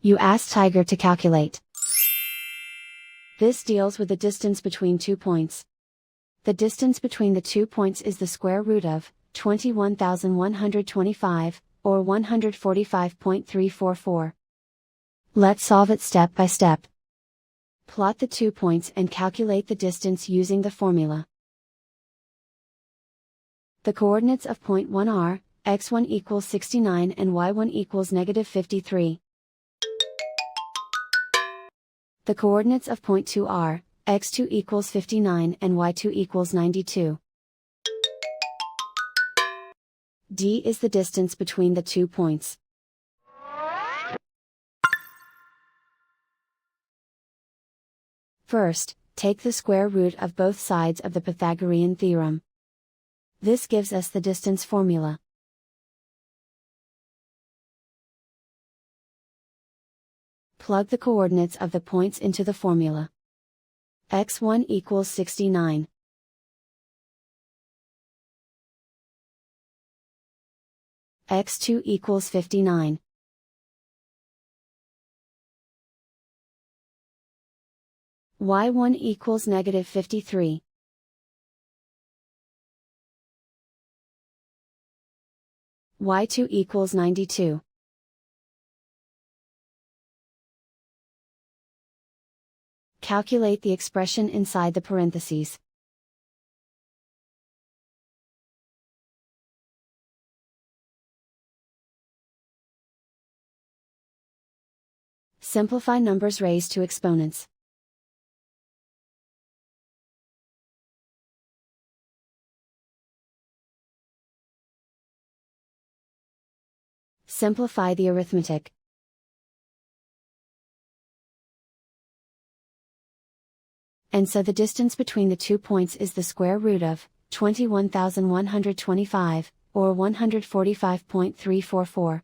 You ask Tiger to calculate. This deals with the distance between 2 points. The distance between the 2 points is the square root of 21,125, or 145.344. Let's solve it step by step. Plot the 2 points and calculate the distance using the formula. The coordinates of point 1 are, x1 equals 69 and y1 equals -53. The coordinates of point 2 are, x2 equals 59 and y2 equals 92. D is the distance between the 2 points. First, take the square root of both sides of the Pythagorean theorem. This gives us the distance formula. Plug the coordinates of the points into the formula. x1 equals 69. x2 equals 59. y1 equals -53. y2 equals 92. Calculate the expression inside the parentheses. Simplify numbers raised to exponents. Simplify the arithmetic. And so the distance between the 2 points is the square root of 21,125, or 145.344.